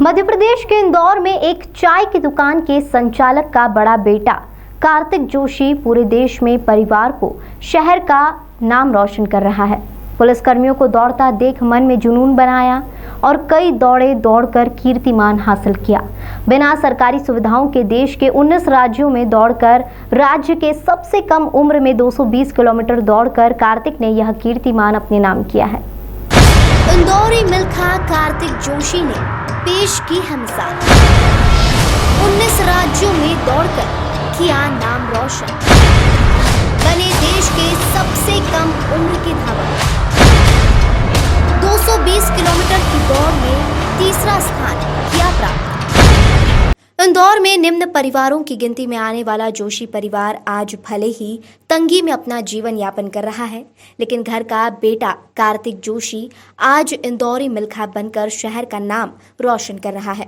मध्य प्रदेश के इंदौर में एक चाय की दुकान के संचालक का बड़ा बेटा कार्तिक जोशी पूरे देश में परिवार को शहर का नाम रोशन कर रहा है। पुलिसकर्मियों को दौड़ता देख मन में जुनून बनाया और कई दौड़े दौड़कर कीर्तिमान हासिल किया। बिना सरकारी सुविधाओं के देश के 19 राज्यों में दौड़कर राज्य के सबसे कम उम्र में 220 किलोमीटर दौड़कर कार्तिक ने यह कीर्तिमान अपने नाम किया है। इंदौरी मिल्खा कार्तिक जोशी ने पेश की है मिसाल। 19 राज्यों में दौड़कर किया नाम रोशन, बने देश के सबसे कम उम्र के धावक। 220 किलोमीटर की दौड़ में तीसरा स्थान किया प्राप्त। इंदौर में निम्न परिवारों की गिनती में आने वाला जोशी परिवार आज भले ही तंगी में अपना जीवन यापन कर रहा है, लेकिन घर का बेटा कार्तिक जोशी आज इंदौरी मिल्खा बनकर शहर का नाम रोशन कर रहा है।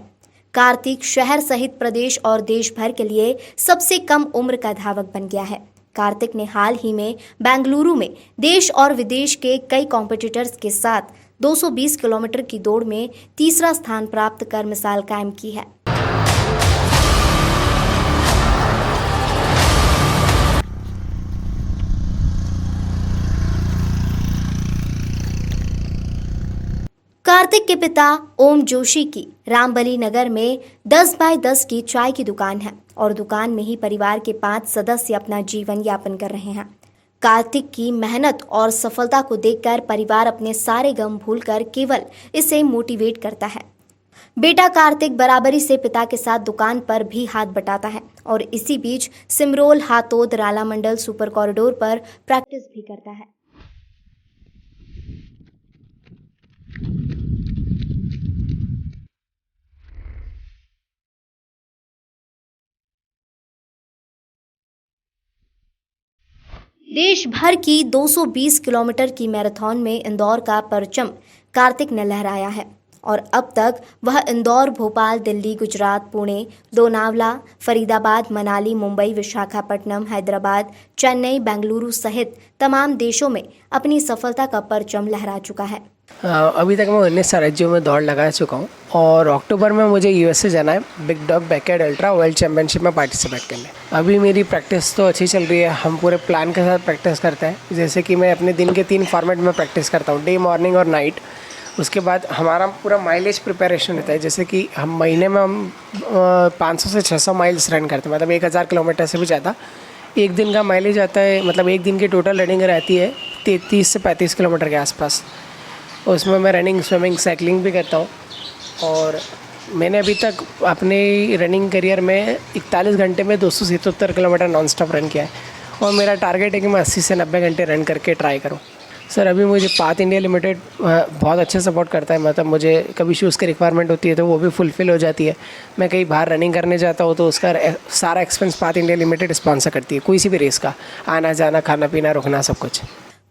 कार्तिक शहर सहित प्रदेश और देश भर के लिए सबसे कम उम्र का धावक बन गया है। कार्तिक ने हाल ही में बेंगलुरु में देश और विदेश के कई कॉम्पिटिटर्स के साथ 220 किलोमीटर की दौड़ में तीसरा स्थान प्राप्त कर मिसाल कायम की है। कार्तिक के पिता ओम जोशी की रामबली नगर में 10 बाय 10 की चाय की दुकान है और दुकान में ही परिवार के 5 सदस्य अपना जीवन यापन कर रहे हैं। कार्तिक की मेहनत और सफलता को देखकर परिवार अपने सारे गम भूलकर केवल इसे मोटिवेट करता है। बेटा कार्तिक बराबरी से पिता के साथ दुकान पर भी हाथ बटाता है और इसी बीच सिमरोल हातोद राला मंडल सुपर कॉरिडोर पर प्रैक्टिस भी करता है। देश भर की 220 किलोमीटर की मैराथन में इंदौर का परचम कार्तिक ने लहराया है और अब तक वह इंदौर, भोपाल, दिल्ली, गुजरात, पुणे, लोनावला, फरीदाबाद, मनाली, मुंबई, विशाखापट्टनम, हैदराबाद, चेन्नई, बेंगलुरु सहित तमाम देशों में अपनी सफलता का परचम लहरा चुका है। अभी तक मैं 19 राज्यों में दौड़ लगा चुका हूँ और अक्टूबर में मुझे यूएसए जाना है big dog backyard ultra world championship में पार्टिसिपेट करने। अभी मेरी प्रैक्टिस तो अच्छी चल रही है। हम पूरे प्लान के साथ प्रैक्टिस करते हैं, जैसे कि मैं अपने दिन के 3 फॉर्मेट में प्रैक्टिस करता हूँ, डे, मॉर्निंग और नाइट। उसके बाद हमारा पूरा माइलेज प्रिपरेशन रहता है, जैसे कि हम महीने में 500 से 600 माइल्स रन करते हैं, मतलब 1000 किलोमीटर से भी ज़्यादा। एक दिन का माइलेज आता है, मतलब एक दिन की टोटल रनिंग रहती है 30 से 35 किलोमीटर के आसपास। उसमें मैं रनिंग, स्विमिंग, साइकिलिंग भी करता हूँ और मैंने अभी तक अपने रनिंग करियर में 41 घंटे में 277 किलोमीटर नॉन स्टॉप रन किया है और मेरा टारगेट है कि मैं 80 से 90 घंटे रन करके ट्राई करूँ। सर, अभी मुझे पाथ इंडिया लिमिटेड बहुत अच्छे सपोर्ट करता है, मतलब मुझे कभी शूज़ की रिक्वायरमेंट होती है तो वो भी फुलफ़िल हो जाती है। मैं कहीं बाहर रनिंग करने जाता हूँ तो उसका सारा expense path India limited sponsor करती है, कोई सी भी रेस का, आना जाना, खाना पीना, रुकना, सब कुछ।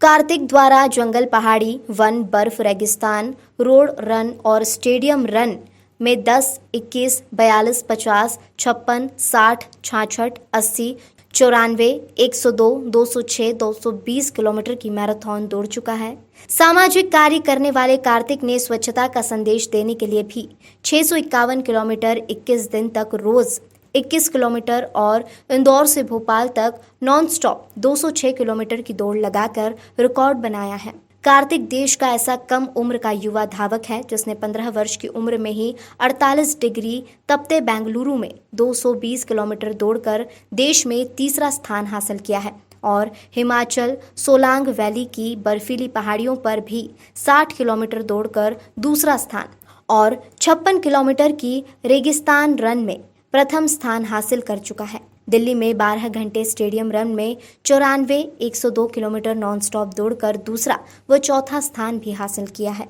कार्तिक द्वारा जंगल, पहाड़ी, वन, बर्फ, रेगिस्तान, रोड रन और स्टेडियम रन में 10, 21, 42, 50, 56, 60, 66, 80, 94, 102, 206, 220 किलोमीटर की मैराथन दौड़ चुका है। सामाजिक कार्य करने वाले कार्तिक ने स्वच्छता का संदेश देने के लिए भी 651 किलोमीटर 21 दिन तक रोज 21 किलोमीटर और इंदौर से भोपाल तक नॉन स्टॉप 206 किलोमीटर की दौड़ लगाकर रिकॉर्ड बनाया है। कार्तिक देश का ऐसा कम उम्र का युवा धावक है जिसने 15 वर्ष की उम्र में ही 48 डिग्री तपते बेंगलुरु में 220 किलोमीटर दौड़कर देश में तीसरा स्थान हासिल किया है और हिमाचल सोलांग वैली की बर्फीली पहाड़ियों पर भी 60 किलोमीटर दौड़कर दूसरा स्थान और 56 किलोमीटर की रेगिस्तान रन में प्रथम स्थान हासिल कर चुका है। दिल्ली में 12 घंटे स्टेडियम रन में 94, 102 किलोमीटर नॉन स्टॉप दौड़कर दूसरा व चौथा स्थान भी हासिल किया है।